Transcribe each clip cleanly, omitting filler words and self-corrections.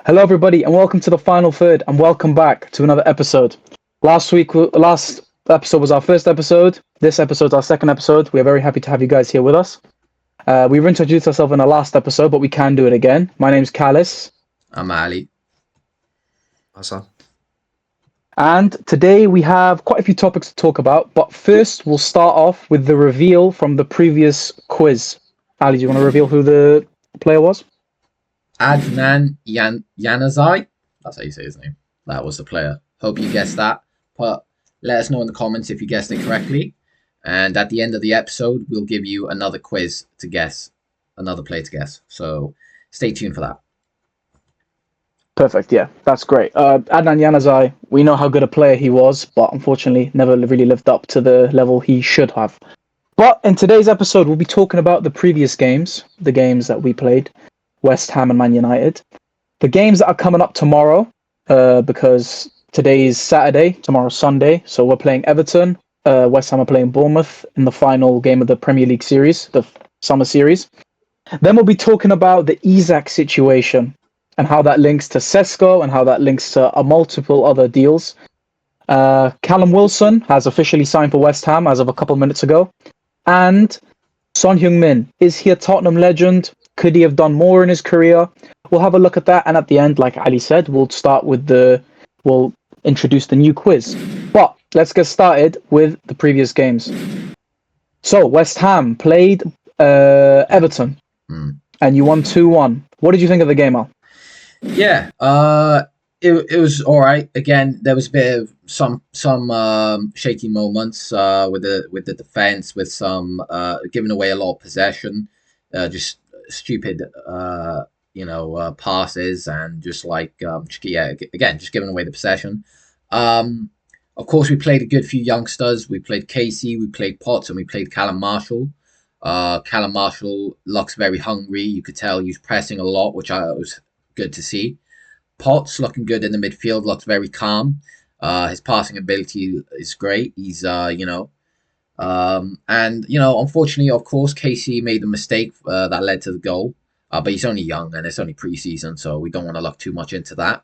Hello, everybody, and welcome to the final third, and welcome back to another episode. Last episode was our first episode. This episode's our second episode. We are very happy to have you guys here with us. We've introduced ourselves in the last episode, but we can do it again. My name's Callus, I'm Ali. Hassan. and today we have quite a few topics to talk about. But first, we'll start off with the reveal from the previous quiz. Ali, do you want to reveal who the player was? Adnan Yanazai. That's how you say his name. That was the player. Hope you guessed that. But let us know in the comments if you guessed it correctly. And at the end of the episode, we'll give you another quiz to guess, another player to guess. So stay tuned for that. Perfect, yeah, that's great. Adnan Januzaj, we know how good a player he was, but unfortunately never really lived up to the level he should have. But in today's episode, we'll be talking about the previous games, the games that we played, West Ham and Man United. The games that are coming up tomorrow, because today's Saturday, tomorrow's Sunday, so we're playing Everton, West Ham are playing Bournemouth in the final game of the Premier League series, the summer series. Then we'll be talking about the Isak situation, and how that links to Sesko and how that links to multiple other deals. Callum Wilson has officially signed for West Ham as of a couple minutes ago. And Son Heung-min, is he a Tottenham legend? Could he have done more in his career? We'll have a look at that. And at the end, like Ali said, we'll introduce the new quiz. But let's get started with the previous games. So West Ham played Everton and you won 2-1. What did you think of the game, Al? Yeah, it was all right. Again, there was a bit of some shaky moments with the defense, with some giving away a lot of possession, just stupid passes, and just just giving away the possession. Of course, we played a good few youngsters. We played Casey, we played Potts, and we played Callum Marshall. Callum Marshall looks very hungry. You could tell he's pressing a lot, which was good to see. Potts looking good in the midfield, looks very calm. His passing ability is great. He's unfortunately, of course, Casey made a mistake that led to the goal. But he's only young and it's only pre-season, so we don't want to look too much into that.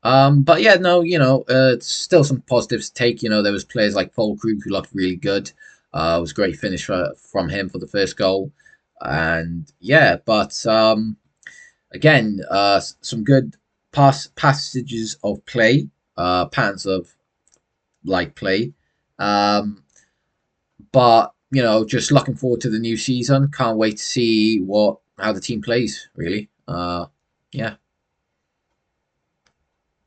But yeah, no, it's still some positives to take. There was players like Paul Krug who looked really good. It was a great finish from him for the first goal. And yeah, but again, some good passages of play, patterns of play. But just looking forward to the new season. Can't wait to see how the team plays. Really, yeah.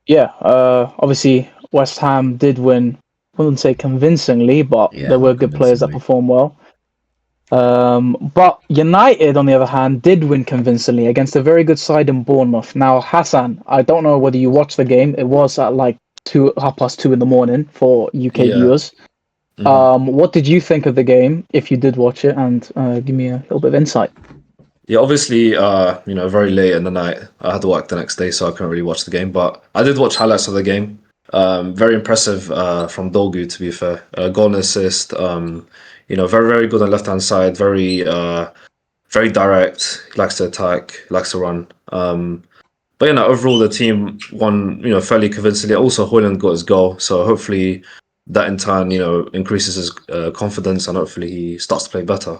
Yeah, obviously West Ham did win. I wouldn't say convincingly, but there were good players that performed well. But United, on the other hand, did win convincingly against a very good side in Bournemouth. Now, Hassan, I don't know whether you watched the game. It was at 2:30 in the morning for UK viewers. Mm-hmm. What did you think of the game, if you did watch it, and give me a little bit of insight? Yeah, obviously, very late in the night. I had to work the next day, so I couldn't really watch the game. But I did watch highlights of the game. Very impressive from Dolgu, to be fair. Goal and assist. Very, very good on the left-hand side. Very, very direct. Likes to attack. Likes to run. But overall the team won. Fairly convincingly. Also, Højlund got his goal, so hopefully that in turn, increases his confidence, and hopefully he starts to play better.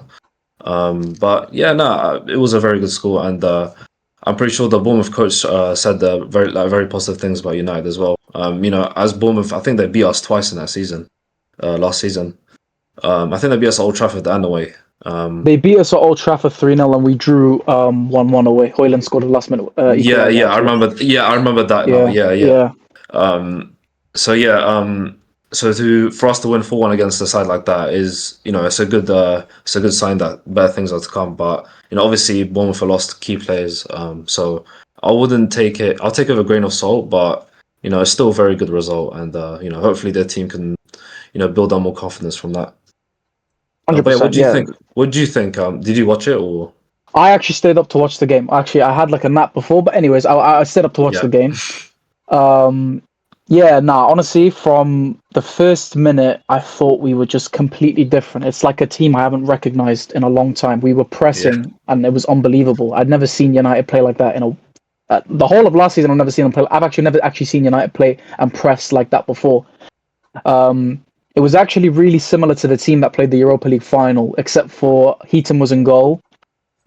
But yeah, no, it was a very good score, and I'm pretty sure the Bournemouth coach said very positive things about United as well. As Bournemouth, I think they beat us twice in that season, last season. I think they beat us at Old Trafford and away. They beat us at Old Trafford 3-0, and we drew 1-1 away. Højlund scored a last minute. I remember. Yeah, I remember that. So for us to win 4-1 against a side like that is, it's a good sign that better things are to come. But obviously Bournemouth lost key players, so I wouldn't take it. I'll take it with a grain of salt, but it's still a very good result, and hopefully their team can build on more confidence from that. 100%. What do you think? What do you think? Did you watch it or? I actually stayed up to watch the game. Actually, I had a nap before, but anyways, I stayed up to watch the game. Honestly, from the first minute, I thought we were just completely different. It's like a team I haven't recognized in a long time. We were pressing, and it was unbelievable. I'd never seen United play like that in The whole of last season, I've never seen them play. I've actually never actually seen United play and press like that before. It was actually really similar to the team that played the Europa League final, except for Heaton was in goal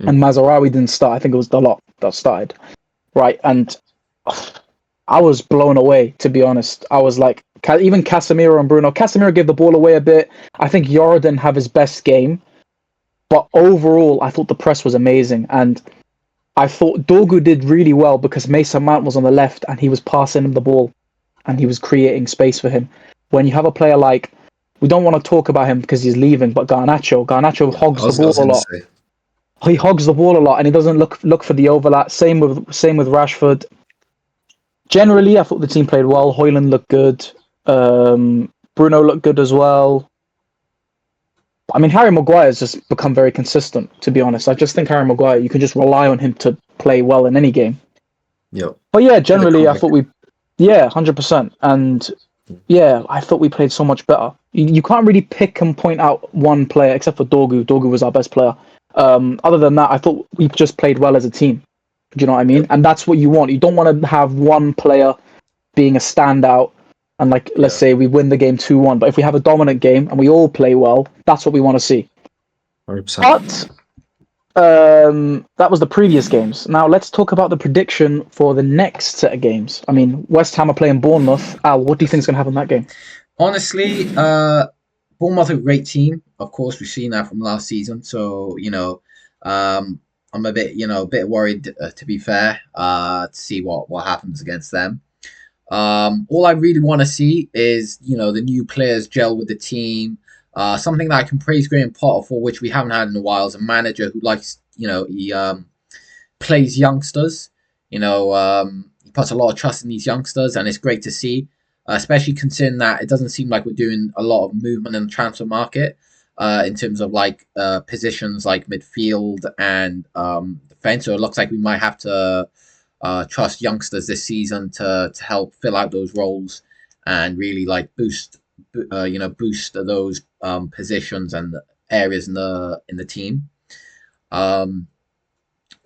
and Mazraoui didn't start. I think it was Dalot that started, right? And I was blown away, to be honest. I was like, even Casemiro and Bruno. Casemiro gave the ball away a bit. I think Yoro didn't have his best game, but overall, I thought the press was amazing, and I thought Dorgu did really well because Mason Mount was on the left and he was passing him the ball, and he was creating space for him. When you have a player like, we don't want to talk about him because he's leaving, but Garnacho hogs the ball a lot. He hogs the ball a lot, and he doesn't look for the overlap. Same with Rashford. Generally, I thought the team played well. Højlund looked good. Bruno looked good as well. I mean, Harry Maguire's just become very consistent, to be honest. I just think Harry Maguire, you can just rely on him to play well in any game. Yeah. But yeah, generally, I thought 100%. And yeah, I thought we played so much better. You can't really pick and point out one player except for Dorgu. Dorgu was our best player. Other than that, I thought we just played well as a team. Do you know what I mean? Yep. And that's what you want. You don't want to have one player being a standout and, like, let's say we win the game 2-1. But if we have a dominant game and we all play well, that's what we want to see. 100%. But that was the previous games. Now let's talk about the prediction for the next set of games. I mean, West Ham are playing Bournemouth. Al, what do you think is going to happen in that game? Honestly, Bournemouth are a great team. Of course, we've seen that from last season. So, I'm a bit worried, to be fair, to see what happens against them. All I really want to see is, the new players gel with the team. Something that I can praise Graham Potter for, which we haven't had in a while, is a manager who likes, he plays youngsters. He puts a lot of trust in these youngsters, and it's great to see, especially considering that it doesn't seem like we're doing a lot of movement in the transfer market. In terms of positions like midfield and defense. So it looks like we might have to trust youngsters this season to help fill out those roles and really boost those positions and areas in the team.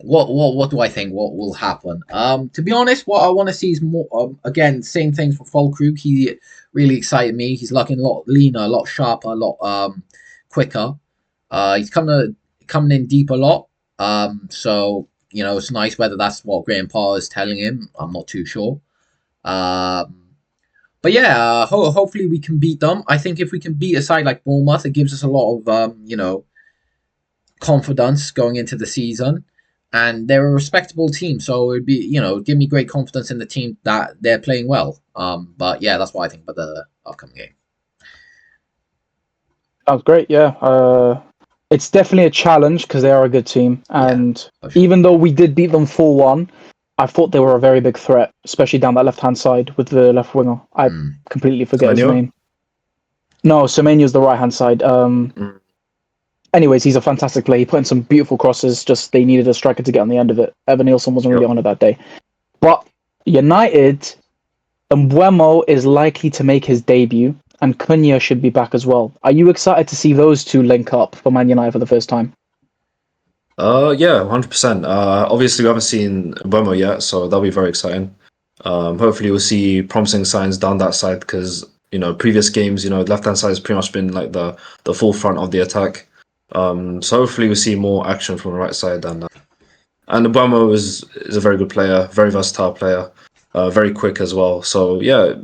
What do I think? What will happen? To be honest, what I want to see is more. Again, same things for Fulkrug. He really excited me. He's looking a lot leaner, a lot sharper, a lot quicker. He's coming in deep a lot. So it's nice. Whether that's what Graham Potter is telling him, I'm not too sure. But yeah, hopefully we can beat them. I think if we can beat a side like Bournemouth, it gives us a lot of confidence going into the season. And they're a respectable team, so it'd be give me great confidence in the team that they're playing well. But yeah, that's what I think about the upcoming game. Sounds great. Yeah, it's definitely a challenge because they are a good team, and sure. Even though we did beat them 4-1, I thought they were a very big threat, especially down that left-hand side with the left winger. I completely forget his name. No, Semenyo's the right-hand side. Anyways, he's a fantastic player. He put in some beautiful crosses. Just they needed a striker to get on the end of it. Evan Nielsen wasn't really on it that day. But United, Mbeumo is likely to make his debut, and Cunha should be back as well. Are you excited to see those two link up for Man United for the first time? Yeah, 100%. Obviously, we haven't seen Mbeumo yet, so that'll be very exciting. Hopefully, we'll see promising signs down that side because previous games, left-hand side has pretty much been like the forefront of the attack. So hopefully we see more action from the right side, and Mbeumo is a very good player, very versatile player, very quick as well. So yeah,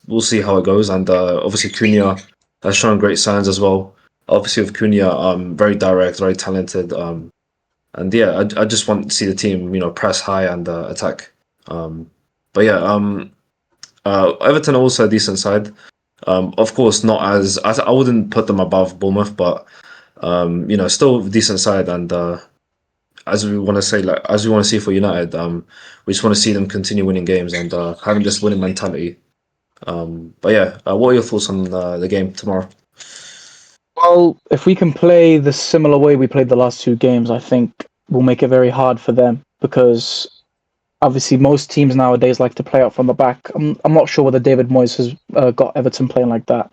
we'll see how it goes. And obviously Cunha has shown great signs as well. Obviously with Cunha, very direct, very talented, and yeah, I just want to see the team press high and attack. But yeah, Everton are also a decent side. Of course, not as I wouldn't put them above Bournemouth, but. Still a decent side, and as we want to see for United, we just want to see them continue winning games and having this winning mentality. But yeah, what are your thoughts on the game tomorrow? Well, if we can play the similar way we played the last two games, I think we'll make it very hard for them because obviously most teams nowadays like to play out from the back. I'm not sure whether David Moyes has got Everton playing like that.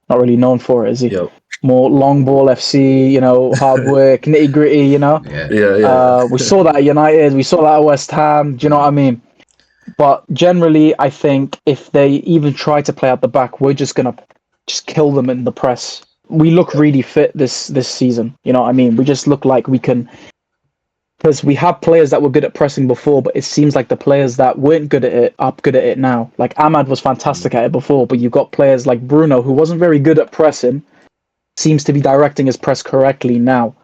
Not really known for it, is he? Yep. More long ball FC, hard work, nitty gritty, Yeah. We saw that at United, we saw that at West Ham. Do you know what I mean? But generally, I think if they even try to play out the back, we're just gonna just kill them in the press. We look really fit this season. You know what I mean? We just look like we can, because we have players that were good at pressing before, but it seems like the players that weren't good at it are good at it now. Like Ahmad was fantastic at it before, but you've got players like Bruno who wasn't very good at pressing, seems to be directing his press correctly now.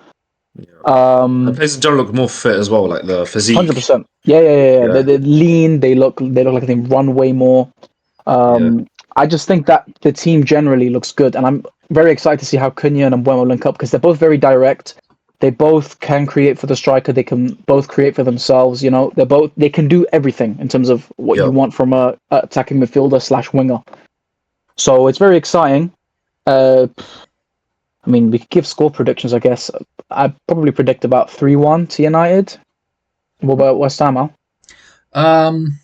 And players in general look more fit as well, like the physique. 100%. Yeah. Yeah, They're lean. They look like they run way more. yeah, I just think that the team generally looks good, and I'm very excited to see how Cunha and Mbeumo link up because they're both very direct. They both can create for the striker. They can both create for themselves. You know, they can do everything in terms of what yeah. you want from a attacking midfielder slash winger. So it's very exciting. I mean, we could give score predictions, I guess. I'd probably predict about 3-1 to United. What about West Ham, Al? Um,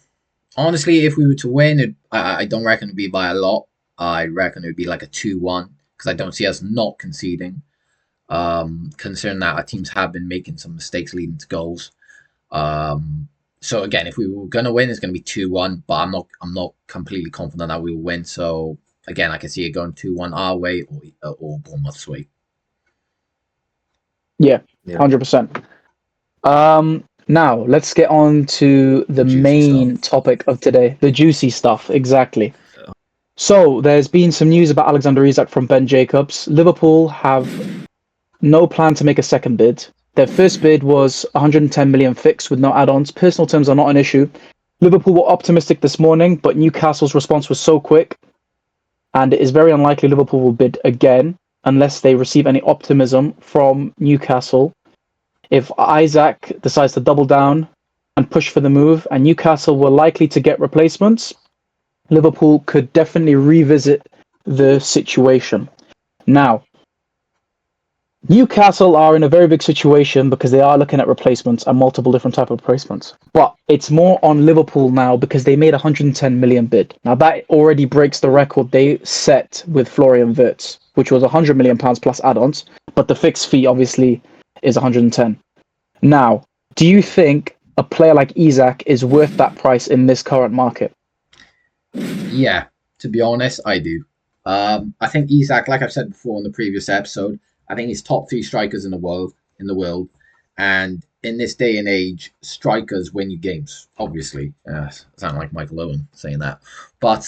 Honestly, if we were to win, I don't reckon it'd be by a lot. I reckon it'd be like a 2-1 because I don't see us not conceding. Considering that our teams have been making some mistakes leading to goals. So again, if we were gonna win, it's gonna be 2-1. But I'm not completely confident that we will win. So again, I can see it going 2-1 our way or Bournemouth's way. Yeah, Yeah. 100%. Now let's get on to the Juicy main stuff. topic of today, the juicy stuff. Exactly. So there's been some news about Alexander Isak from Ben Jacobs. Liverpool have no plan to make a second bid. Their first bid was 110 million fixed with no add-ons. Personal terms are not an issue. Liverpool were optimistic this morning, but Newcastle's response was so quick, and it is very unlikely Liverpool will bid again unless they receive any optimism from Newcastle. If Isaac decides to double down and push for the move, and Newcastle were likely to get replacements, Liverpool could definitely revisit the situation. Now, Newcastle are in a very big situation because they are looking at replacements and multiple different type of replacements. But it's more on Liverpool now because they made a 110 million bid. Now that already breaks the record they set with Florian Wirtz, which was 100 million pounds plus add-ons. But the fixed fee obviously is 110. Now, do you think a player like Isak is worth that price in this current market? Yeah, to be honest, I do. I think Isak, like I've said before in the previous episode, I think he's top three strikers in the world. And in this day and age, strikers win you games. Obviously, sound like Michael Owen saying that, but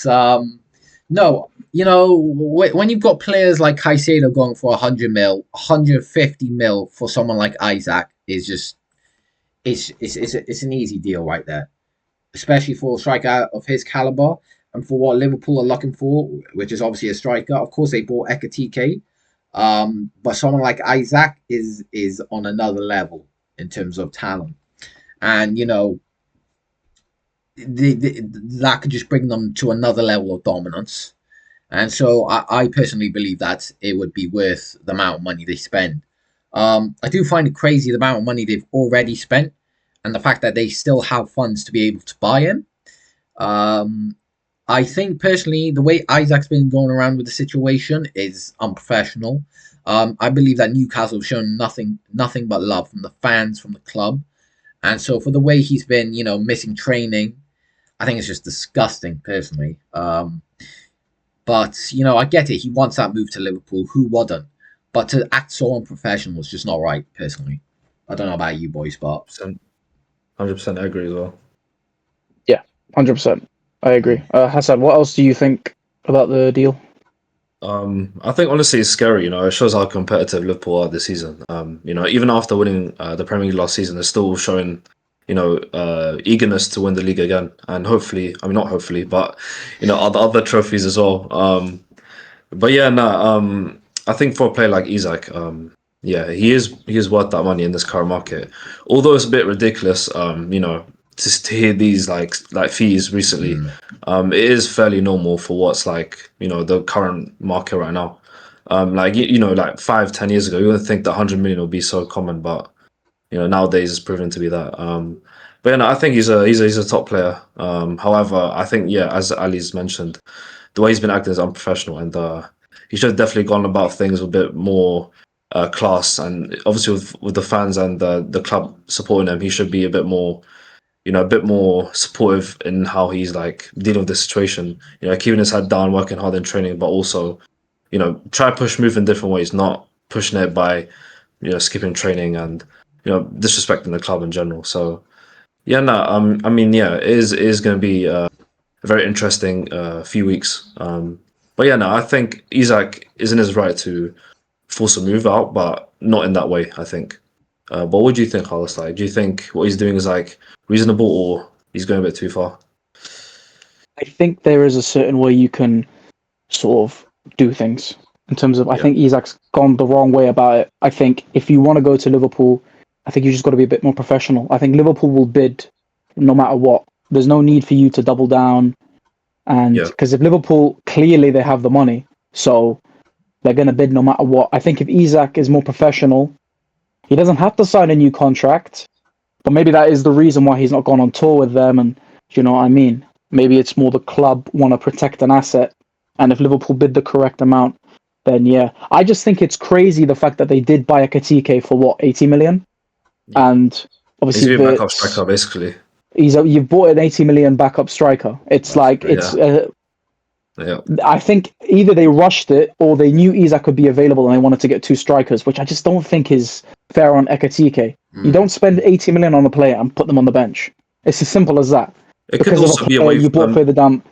no, when you've got players like Caicedo going for 100 mil, 150 mil for someone like Isaac is just it's an easy deal right there, especially for a striker of his caliber and for what Liverpool are looking for, which is obviously a striker. Of course, they bought Ekatike, but someone like Isaac is on another level in terms of talent, and that could just bring them to another level of dominance. And so I personally believe that it would be worth the amount of money they spend. I do find it crazy the amount of money they've already spent and the fact that they still have funds to be able to buy him. Um, I think personally, the way Isaac's been going around with the situation is unprofessional. I believe that Newcastle have shown nothing but love from the fans, from the club, and so for the way he's been, missing training, I think it's just disgusting, personally. But I get it. He wants that move to Liverpool. Who wouldn't? But to act so unprofessional is just not right, personally. I don't know about you boys, but 100% I agree as well. Yeah, 100%. I agree. Hassan, what else do you think about the deal? I think honestly it's scary. It shows how competitive Liverpool are this season. Even after winning the Premier League last season, they're still showing, eagerness to win the league again, and hopefully, I mean not hopefully, but other trophies as well. But yeah, no, I think for a player like Isak, yeah, he is worth that money in this current market. Although it's a bit ridiculous, to hear these like fees recently, it is fairly normal for what's like the current market right now. Like 5-10 years ago, you wouldn't think that 100 million would be so common, but nowadays it's proven to be that. But I think he's a top player. However, I think as Ali's mentioned, the way he's been acting is unprofessional, and he should have definitely gone about things with a bit more class. And obviously, with the fans and the club supporting him, he should be a bit more a bit more supportive in how he's like dealing with the situation. Keeping his head down, working hard in training, but also, try to push move in different ways, not pushing it by, skipping training and, disrespecting the club in general. So, yeah, no, I mean, yeah, it is going to be a very interesting few weeks. But yeah, no, I think Isak is in his right to force a move out, but not in that way, I think. But what do you think, Carlos? Like, do you think what he's doing is like reasonable, or he's going a bit too far? I think there is a certain way you can sort of do things in terms of. I Yeah. think Isak's gone the wrong way about it. I think if you want to go to Liverpool, I think you just got to be a bit more professional. I think Liverpool will bid no matter what. There's no need for you to double down, and Yeah. because if Liverpool clearly they have the money, so they're going to bid no matter what. I think if Isak is more professional, he doesn't have to sign a new contract, but maybe that is the reason why he's not gone on tour with them. And do you know what I mean? Maybe it's more the club want to protect an asset, and if Liverpool bid the correct amount, then yeah. I just think it's crazy the fact that they did buy a Katike for what 80 million, and He's obviously been backup striker, basically. you've bought an 80 million backup striker. It's like it's. Yeah. I think either they rushed it or they knew Isak could be available and they wanted to get two strikers, which I just don't think is fair on Ekatike. You don't spend 80 million on a player and put them on the bench. It's as simple as that. It could Because of also a be a player way you bought for further down.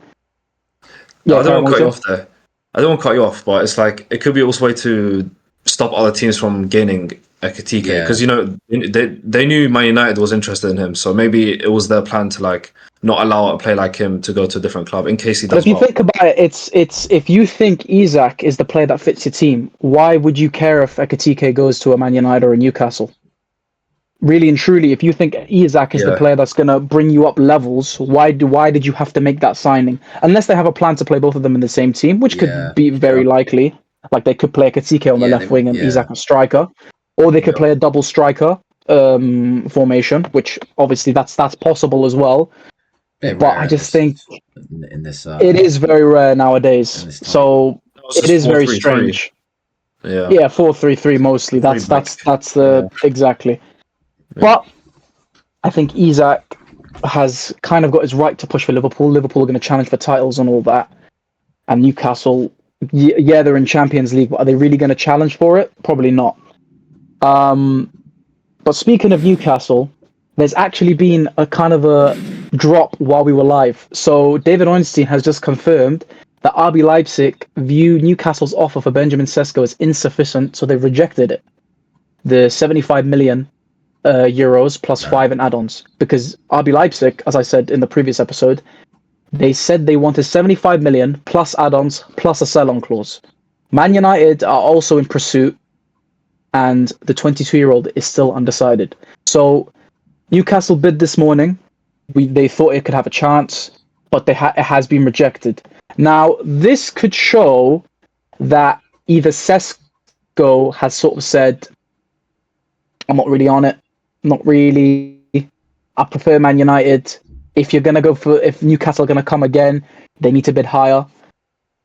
No, Yeah, I don't want to cut you Karen, off there. I don't want to cut you off, but it's like it could be also a way to stop other teams from gaining Ekatike Yeah. because they knew Man United was interested in him, so maybe it was their plan to like not allow a player like him to go to a different club in case he But does if you well. think about it, it's if you think Isak is the player that fits your team, why would you care if Ekatike goes to a Man United or a Newcastle? Really and truly, if you think Isak is the Yeah. player that's going to bring you up levels, why did you have to make that signing? Unless they have a plan to play both of them in the same team, which Yeah. could be very likely. Like they could play Katike on the left wing and Isak on striker, or they could Yeah. play a double striker formation, which obviously that's possible as well. Bit But rare I just think in this. it is very rare nowadays. in this time. So It's it just is very 4-3-3. strange. Yeah. Yeah, 4-3-3 mostly. That's the exactly. But I think Isak has kind of got his right to push for Liverpool. Liverpool are going to challenge for titles and all that. And Newcastle, yeah, they're in Champions League, but are they really going to challenge for it? Probably not. But speaking of Newcastle, there's actually been a kind of a drop while we were live. So David Ornstein has just confirmed that RB Leipzig view Newcastle's offer for Benjamin Sesko as insufficient, so they've rejected it. The 75 million euros plus 5 in add-ons, because RB Leipzig, as I said in the previous episode, they said they wanted 75 million plus add-ons plus a sell-on clause. Man United are also in pursuit, and the 22-year-old is still undecided. So Newcastle bid this morning. They thought it could have a chance, but it has been rejected. Now, this could show that either Sesko has sort of said, I'm not really on it. Not really. I prefer Man United. If Newcastle are going to come again, they need to bid higher.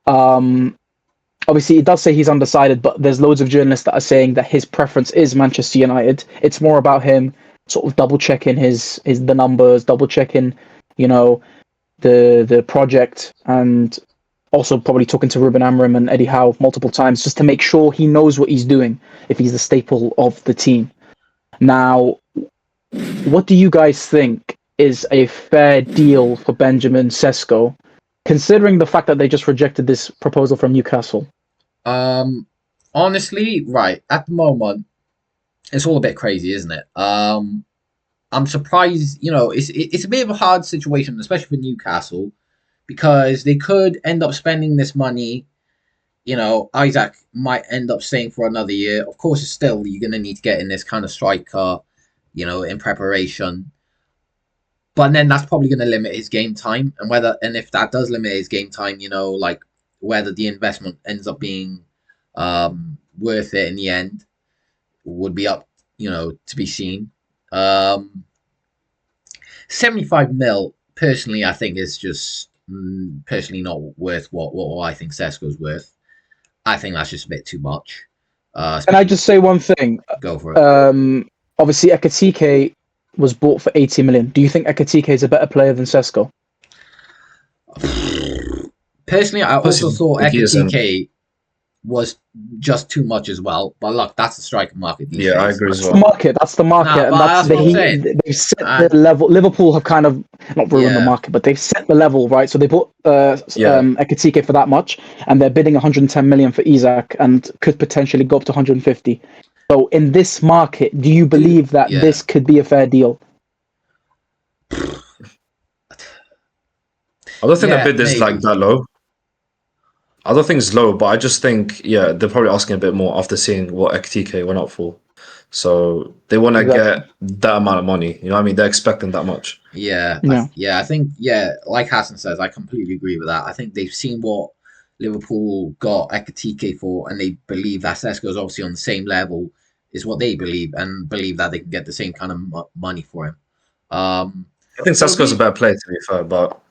Obviously, it does say he's undecided, but there's loads of journalists that are saying that his preference is Manchester United. It's more about him sort of double checking the numbers, double checking, the project, and also probably talking to Ruben Amorim and Eddie Howe multiple times just to make sure he knows what he's doing if he's the staple of the team. Now, what do you guys think is a fair deal for Benjamin Sesko, considering the fact that they just rejected this proposal from Newcastle? Honestly, right at the moment, it's all a bit crazy, isn't it? I'm surprised. It's a bit of a hard situation, especially for Newcastle, because they could end up spending this money. Isaac might end up staying for another year. Of course, still you're gonna need to get in this kind of striker, in preparation. But then that's probably going to limit his game time, and if that does limit his game time, like whether the investment ends up being worth it in the end would be up, to be seen. 75 mil, personally, I think is just personally not worth what I think Sesko's worth. I think that's just a bit too much. Can I just say one thing? Go for it. Obviously, Ekatike, was bought for 80 million. Do you think Ekitike is a better player than Sesko? Personally, I also thought Like he isn't. Ekitike was just too much as well. But look, that's the striker market these Yeah, I days. agree as That's the well. market. That's the market, Nah, and but that's that's what I'm saying. they've set the level. Liverpool have kind of not ruined the Yeah. market, but they've set the level, right? So they bought Yeah. Ekitike for that much, and they're bidding 110 million for Isak, and could potentially go up to 150. So in this market, do you believe that Yeah. this could be a fair deal? I don't think the Yeah, bid is like maybe. that low. I don't think it's low, but I just think, yeah, they're probably asking a bit more after seeing what XTK went up for. So they want to Exactly. get that amount of money. You know what I mean? They're expecting that much. Yeah, Yeah. I think, yeah, like Hassan says, I completely agree with that. I think they've seen what Liverpool got Ekitike for, and they believe that Sesko is obviously on the same level, is what they believe, and believe that they can get the same kind of money for him. I think So Sesko's a better player, to be fair, but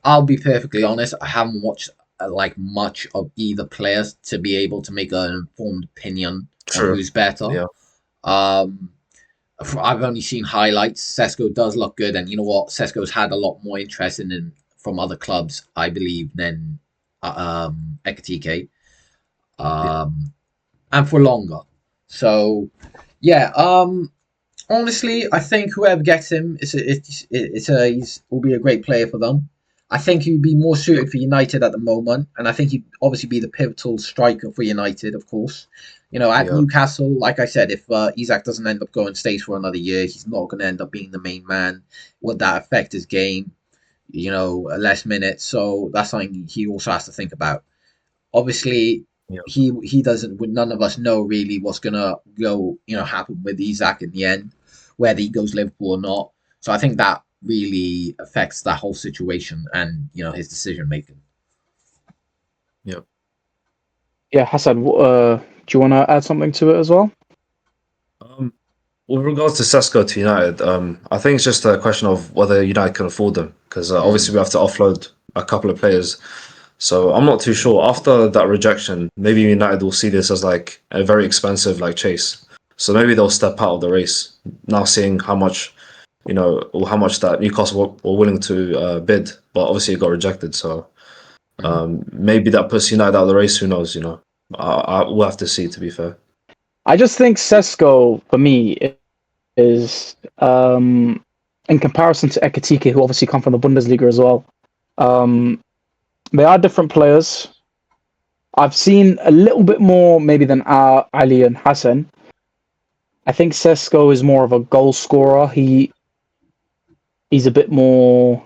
I'll be perfectly honest, I haven't watched like much of either players to be able to make an informed opinion on true. who's better. Yeah. Um, I've only seen highlights. Sesko does look good, and you know what? Sesko's had a lot more interest in him from other clubs, I believe, than Ekitike, Yeah. and for longer. So, yeah. Honestly, I think whoever gets him, he's will be a great player for them. I think he'd be more Yeah. suited for United at the moment, and I think he'd obviously be the pivotal striker for United, of course. You know, at Yeah. Newcastle, like I said, if Isak doesn't end up going stays for another year, he's not going to end up being the main man. Would that affect his game? You know, less minutes. So that's something he also has to think about. Obviously, Yeah. he doesn't. None of us know really what's gonna go. You know, happen with Isak in the end, whether he goes Liverpool or not. So I think that really affects that whole situation and his decision making. Yeah. Yeah, Hassan, do you want to add something to it as well? Um, with regards to Sesko to United, I think it's just a question of whether United can afford them because obviously we have to offload a couple of players. So I'm not too sure. After that rejection, maybe United will see this as like a very expensive like chase. So maybe they'll step out of the race now, seeing how much or how much that Newcastle were willing to bid, but obviously it got rejected. So maybe that puts United out of the race. Who knows? We'll have to see. To be fair, I just think Sesko, for me, is in comparison to Ekitike, who obviously come from the Bundesliga as well. They are different players. I've seen a little bit more maybe than Ali and Hassan. I think Sesko is more of a goal scorer. He's a bit more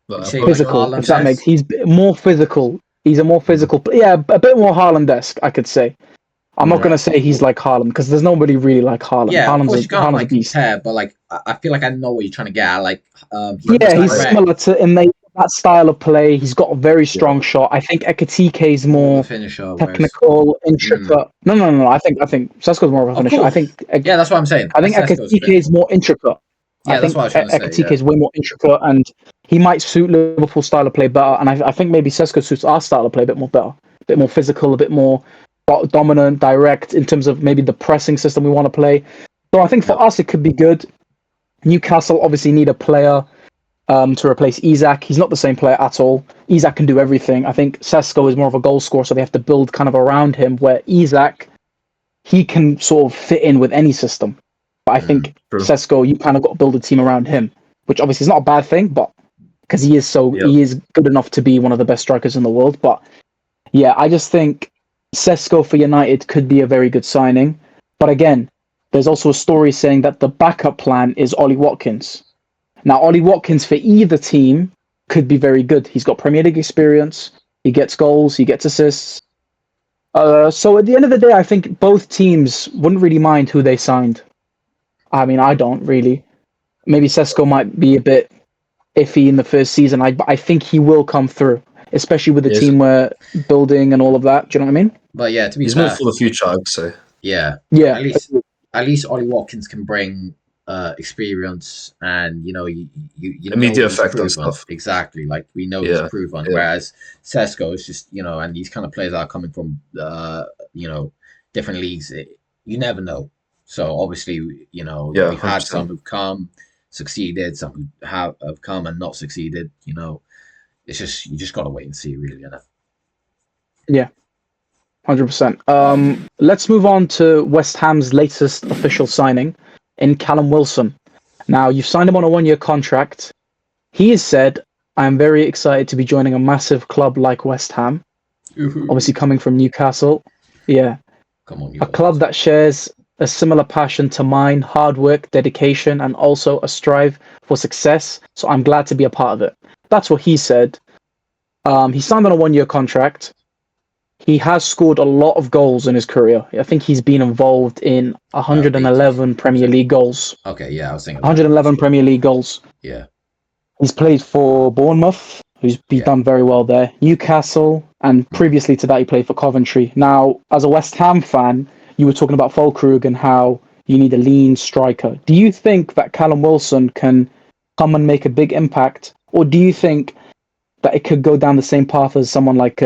You say like physical, if that makes. Haaland-esque? He's more physical. He's a more physical. Yeah, a bit more Haaland-esque, I could say. I'm not Yeah. gonna say he's like Haaland because there's nobody really like Haaland. Yeah, of course you can't Haaland's a like beast. compare, but like I feel like I know what you're trying to get at. Like Yeah, he's direct, similar to in that style of play. He's got a very Yeah. strong shot. I think Ekitike is more of a more finisher, whereas technical, intricate. No. I think Sesko's more of a of finisher. course, yeah, that's what I'm saying. I think Sesko's Ekitike is more intricate. I yeah, that's think what I was trying to say. Ekitike Yeah, is way more intricate, and he might suit Liverpool's style of play better. And I think maybe Sesko suits our style of play a bit more better, a bit more physical, a bit more dominant, direct in terms of maybe the pressing system we want to play. So I think for us it could be good. Newcastle obviously need a player to replace Isak. He's not the same player at all. Isak can do everything. I think Sesko is more of a goal scorer, so they have to build kind of around him. Where Isak, he can sort of fit in with any system. But I think True. Sesko, you kind of got to build a team around him, which obviously is not a bad thing, but because he is good enough to be one of the best strikers in the world. But yeah, I just think Sesko for United could be a very good signing. But again, there's also a story saying that the backup plan is Ollie Watkins. Now, Ollie Watkins for either team could be very good. He's got Premier League experience. He gets goals. He gets assists. So at the end of the day, I think both teams wouldn't really mind who they signed. I mean, I don't really. Maybe Sesko might be a bit iffy in the first season. But I think he will come through, especially with the Yes. team we're building and all of that. Do you know what I mean? but yeah, to be He's fair, more for the future, I would say. yeah, Yeah. at least Ollie Watkins can bring experience and you know Immediate he's effect and proven. stuff. Exactly, like we know he's proven. Yeah. Whereas Sesko is just and these kind of players are coming from different leagues. You never know. So obviously, Yeah, we've had some 100%. who've come, succeeded, some who have come and not succeeded. It's just you just gotta wait and see, really. Yeah, 100%. Let's move on to West Ham's latest official signing in Callum Wilson. Now, you've signed him on a 1-year contract. He has said, I'm very excited to be joining a massive club like West Ham, obviously coming from Newcastle. Yeah, Come on, you a club guys. that shares a similar passion to mine, hard work, dedication, and also a strive for success. So I'm glad to be a part of it. That's what he said. He signed on a 1-year contract. He has scored a lot of goals in his career. I think he's been involved in Big. 111 Premier League goals. Okay, yeah, I was thinking about that. 111 Premier League goals. Yeah, He's played for Bournemouth, he's yeah. done very well there. Newcastle, and Mm. previously to that, he played for Coventry. Now, as a West Ham fan, you were talking about Fulkrug and how you need a lean striker. Do you think that Callum Wilson can come and make a big impact, or do you think that it could go down the same path as someone like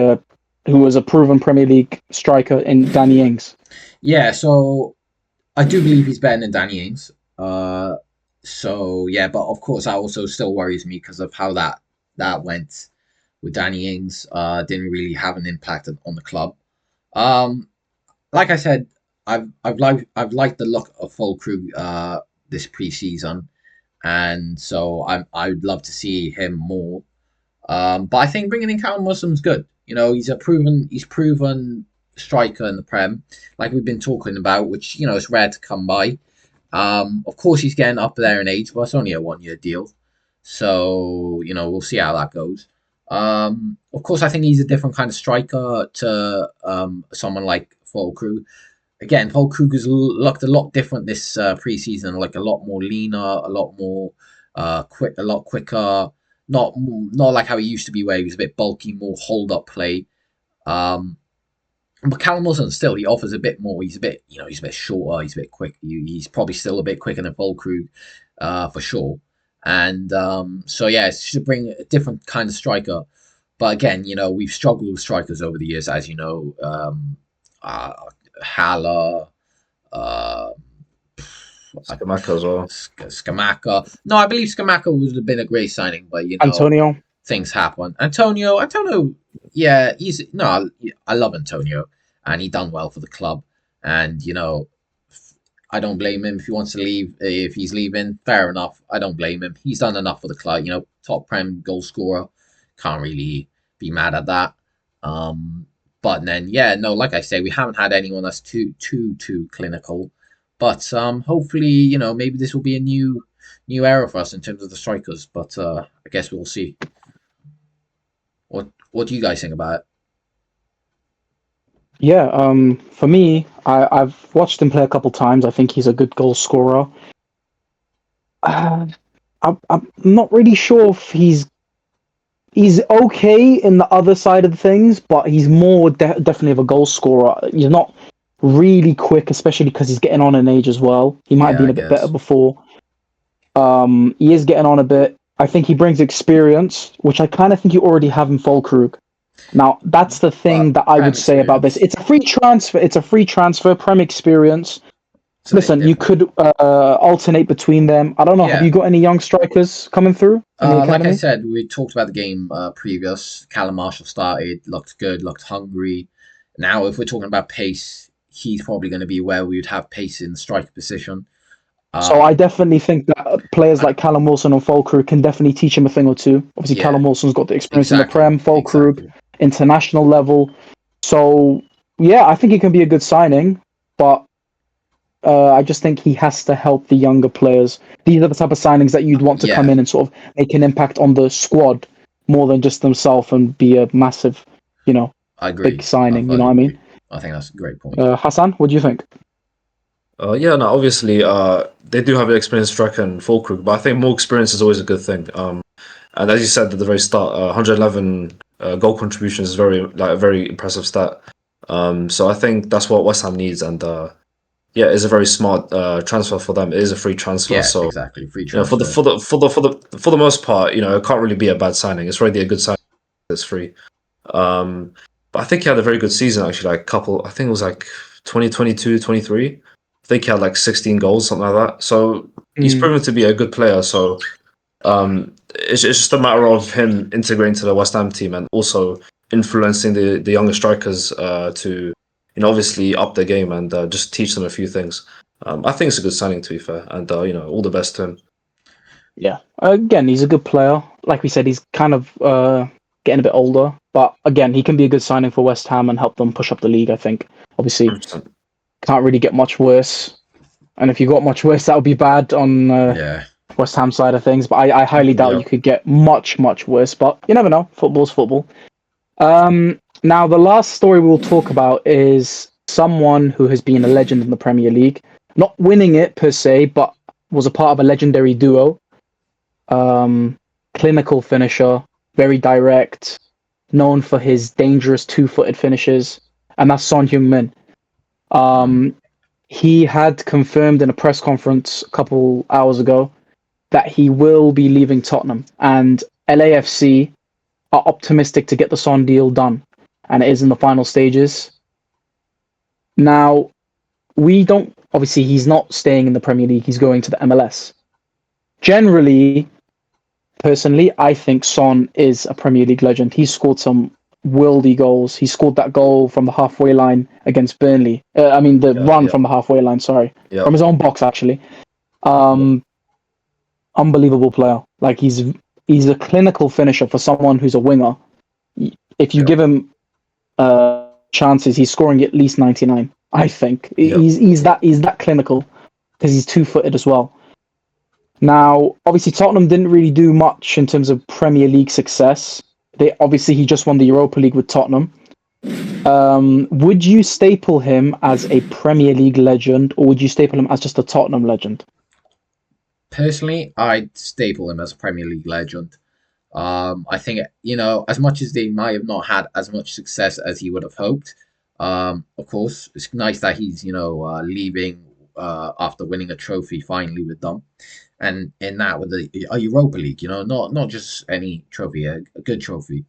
who was a proven Premier League striker in Danny Ings? Yeah, so I do believe he's better than Danny Ings. So yeah, but of course that also still worries me because of how that went with Danny Ings. Didn't really have an impact on the club. Um, like I said, I've liked the look of Fulkrug this preseason, and so I'd love to see him more. But I think bringing in Callum Wilson's good. He's proven striker in the Prem, like we've been talking about, which is rare to come by. Of course, he's getting up there in age, but it's only a 1-year deal, so we'll see how that goes. Of course, I think he's a different kind of striker to someone like Fulkrug. Again, Fulkrug has looked a lot different this preseason, like a lot more leaner, a lot more quick, a lot quicker. Not like how he used to be, where he was a bit bulky, more hold up play. Um, but Callum Wilson still he offers a bit more. He's a bit shorter. He's a bit quick. He's probably still a bit quicker than Fulkrug, for sure. And so yeah, it's to bring a different kind of striker. But again, we've struggled with strikers over the years, as you know. Uh, Haller, uh, Skamaka as well. Skamaka. No, I believe Skamaka would have been a great signing, but Antonio? things happen. Antonio, yeah, he's no, I love Antonio, and he done well for the club, and I don't blame him if he wants to leave. If he's leaving, fair enough. I don't blame him. He's done enough for the club. Top Prem goal scorer. Can't really be mad at that. Um, but then, yeah, no, like I say, we haven't had anyone that's too clinical. But hopefully, maybe this will be a new era for us in terms of the strikers. But I guess we'll see. What do you guys think about it? Yeah, for me, I've watched him play a couple times. I think he's a good goal scorer. I'm not really sure if he's okay in the other side of things, but he's more definitely of a goal scorer. He's not really quick, especially because he's getting on in age as well. He might have Yeah, been I a bit better guess. before. He is getting on a bit. I think he brings experience, which I kind of think you already have in Fulkrug. Now, that's the thing But that I Prem would say about this. experience, It's a free transfer. It's a free transfer, Prem experience. something Listen, you different. could alternate between them. I don't know. Have Yeah. you got any young strikers coming through in the Like I academy? said, we talked about the game previous. Callum Marshall started, looked good, looked hungry. Now, if we're talking about pace, he's probably going to be where we would have pace in the striker position. So I Um, definitely think that players I, like Callum Wilson and Fulkrug can definitely teach him a thing or two. Obviously, yeah, Callum Wilson's got the experience in the exactly, Prem, Fulkrug, exactly. international level. So, yeah, I think it can be a good signing, but I just think he has to help the younger players. These are the type of signings that you'd want to come Yeah, in and sort of make an impact on the squad more than just themselves and be a massive, you know, I big agree. I signing. You know fully what I mean? agree. I think that's a great point. Hassan, what do you think? Yeah, no, obviously, they do have an experienced striker and Fulkrug, but I think more experience is always a good thing. And as you said at the very start, 111 goal contributions is a very impressive stat. So I think that's what West Ham needs, and yeah, it's a very smart transfer for them. It is a free transfer, Yes, so exactly. Free for the transfer. for the most part, it can't really be a bad signing. It's already a good signing. It's free. But I think he had a very good season actually. Like couple, I think it was like 2022, 23. think he had like 16 goals, something like that. So he's Mm. proven to be a good player. So it's just a matter of him integrating to the West Ham team and also influencing the younger strikers to obviously up their game and just teach them a few things. I think it's a good signing, to be fair, and all the best to him. Yeah. Again, he's a good player. Like we said, he's kind of getting a bit older, but again, he can be a good signing for West Ham and help them push up the league. I think. Obviously, 100%. can't really get much worse. And if you got much worse, that would be bad on Yeah. West Ham side of things. But I highly doubt you could get much worse. But you never know. Football's football. Now, the last story we'll talk about is someone who has been a legend in the Premier League, not winning it per se, but was a part of a legendary duo. Clinical finisher, very direct, known for his dangerous two-footed finishes, and that's Son Heung-min. He had confirmed in a press conference a couple hours ago that he will be leaving Tottenham, and LAFC are optimistic to get the Son deal done, and it is in the final stages. Now, obviously, he's not staying in the Premier League, he's going to the MLS. Generally, personally, I think Son is a Premier League legend. He's scored some worldy goals. He scored that goal from the halfway line against Burnley. From the halfway line, sorry. Yeah. From his own box, actually. Unbelievable player. Like, he's a clinical finisher for someone who's a winger. If you give him chances, he's scoring at least 99, I think. He's that clinical because he's two-footed as well. Now, obviously, Tottenham didn't really do much in terms of Premier League success. He just won the Europa League with Tottenham. Would you staple him as a Premier League legend, or would you staple him as just a Tottenham legend? Personally, I'd staple him as a Premier League legend. I think, as much as they might have not had as much success as he would have hoped, of course, it's nice that he's, leaving after winning a trophy finally with them. And in that with a Europa League, not just any trophy, a good trophy.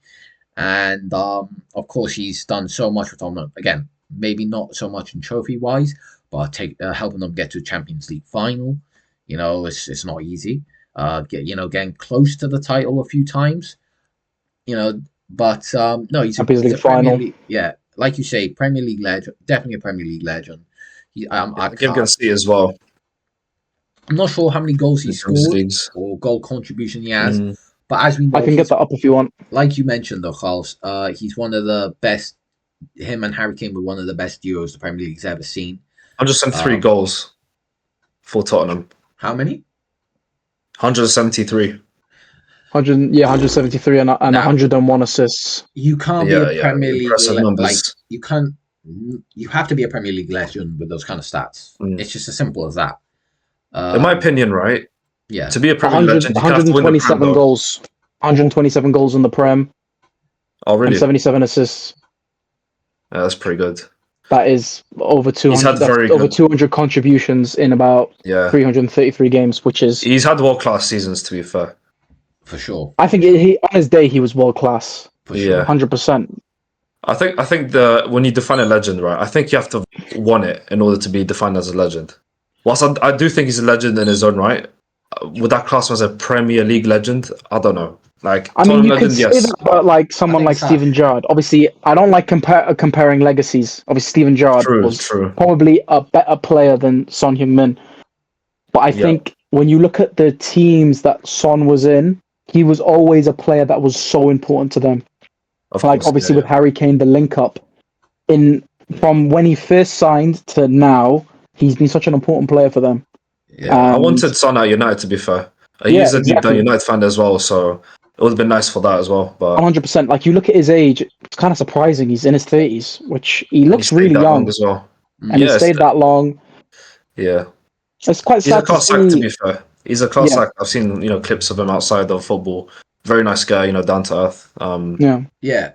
And of course, he's done so much with them. Again, maybe not so much in trophy wise, but helping them get to a Champions League final. It's not easy. Getting close to the title a few times. But no, he's a Premier final. League. Yeah, like you say, Premier League legend, definitely a Premier League legend. Give Gunsey as well. I'm not sure how many goals he scored or goal contribution he has, but as we know, I can get that up if you want. Like you mentioned, though, Charles, he's one of the best. Him and Harry Kane were one of the best duos the Premier League's ever seen. 103 goals for Tottenham. How many? 173. 173 and 101 assists. You can't be a Premier League numbers. You have to be a Premier League legend with those kind of stats. It's just as simple as that. In my opinion, right? Yeah. To be a Premier League legend, you have to win the Prem, goals. 127 goals in the Prem. Oh, really? And 77 assists. Yeah, that's pretty good. That is over 200 contributions in about 333 games, which is... He's had world-class seasons, to be fair. For sure. I think on his day, he was world-class. For sure. 100%. I think when you define a legend, right, I think you have to have won it in order to be defined as a legend. Whilst I do think he's a legend in his own right, would that class him as a Premier League legend? I don't know. You could say that about someone like Steven Gerrard. Obviously, I don't like comparing legacies. Obviously, Steven Gerrard was probably a better player than Son Heung-min. But I think when you look at the teams that Son was in, he was always a player that was so important to them. Obviously, with Harry Kane, the link-up. From when he first signed to now, he's been such an important player for them. Yeah, I wanted Son at United, to be fair. He's a deep down United fan as well, so it would have been nice for that as well. But 100%. You look at his age, it's kind of surprising. He's in his 30s, which he looks really young as well. And he stayed that long. Yeah, it's quite sad. He's a class act, to be fair. He's a class act. I've seen clips of him outside of football. Very nice guy, down to earth. Yeah.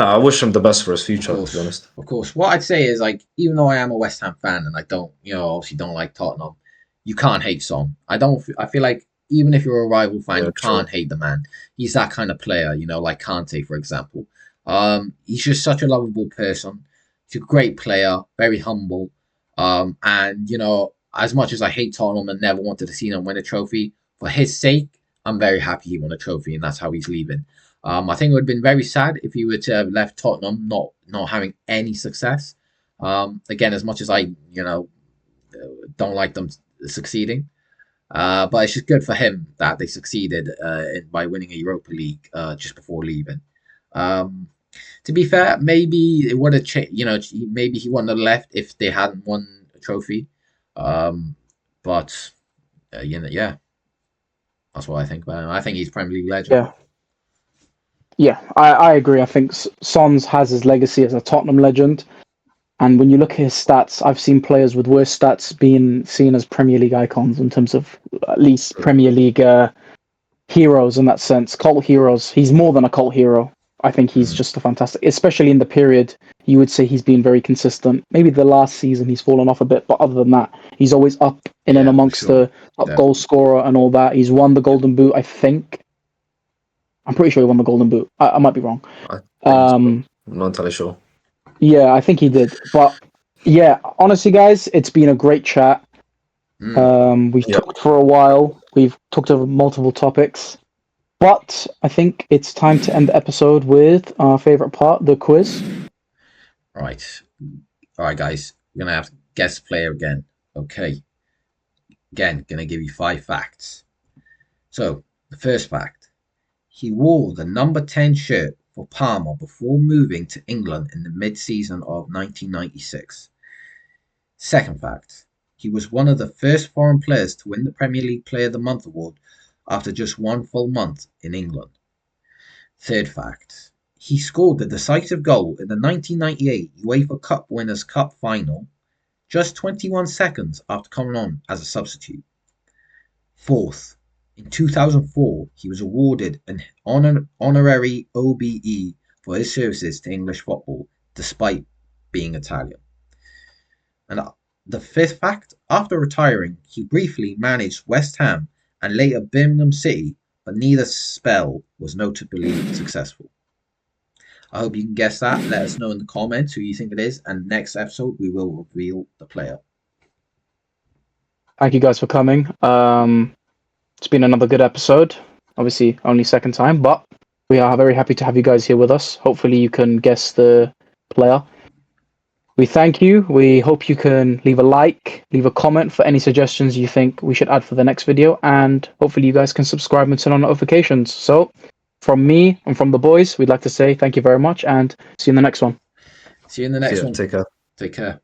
I wish him the best for his future, to be honest. Of course. What I'd say is, even though I am a West Ham fan and I don't, obviously don't like Tottenham, you can't hate Son. I feel like even if you're a rival fan, you can't hate the man. He's that kind of player, like Kante, for example. He's just such a lovable person. He's a great player, very humble. And as much as I hate Tottenham and never wanted to see him win a trophy, for his sake, I'm very happy he won a trophy, and that's how he's leaving. I think it would have been very sad if he were to have left Tottenham not having any success. Again, as much as I don't like them succeeding, but it's just good for him that they succeeded by winning a Europa League just before leaving. To be fair, maybe it would have changed. Maybe he wouldn't have left if they hadn't won a trophy. But yeah, that's what I think about him. I think he's Premier League legend. Yeah, I agree. I think Sons has his legacy as a Tottenham legend. And when you look at his stats, I've seen players with worse stats being seen as Premier League icons in terms of at least Premier League heroes in that sense, cult heroes. He's more than a cult hero. I think he's just a fantastic, especially in the period, you would say he's been very consistent. Maybe the last season he's fallen off a bit, but other than that, he's always up in and amongst the top goal scorer and all that. He's won the Golden Boot, I think. I'm pretty sure he won the Golden Boot. I might be wrong. I'm not entirely sure. Yeah, I think he did. But yeah, honestly, guys, it's been a great chat. We've talked for a while. We've talked over multiple topics. But I think it's time to end the episode with our favorite part, the quiz. Right. All right, guys. We're going to have to guess player again. Okay. Again, going to give you 5 facts. So, the first fact. He wore the number 10 shirt for Parma before moving to England in the mid-season of 1996. Second fact. He was one of the first foreign players to win the Premier League Player of the Month award after just 1 full month in England. Third fact. He scored the decisive goal in the 1998 UEFA Cup Winners' Cup final just 21 seconds after coming on as a substitute. Fourth. In 2004, he was awarded an honorary OBE for his services to English football, despite being Italian. And the fifth fact, after retiring, he briefly managed West Ham and later Birmingham City, but neither spell was notably successful. I hope you can guess that. Let us know in the comments who you think it is, and next episode we will reveal the player. Thank you guys for coming. It's been another good episode. Obviously, only second time, but we are very happy to have you guys here with us. Hopefully, you can guess the player. We thank you. We hope you can leave a like, leave a comment for any suggestions you think we should add for the next video, and hopefully you guys can subscribe and turn on notifications. So, from me and from the boys, we'd like to say thank you very much, and see you in the next one. See you in the next one. Take care. Take care.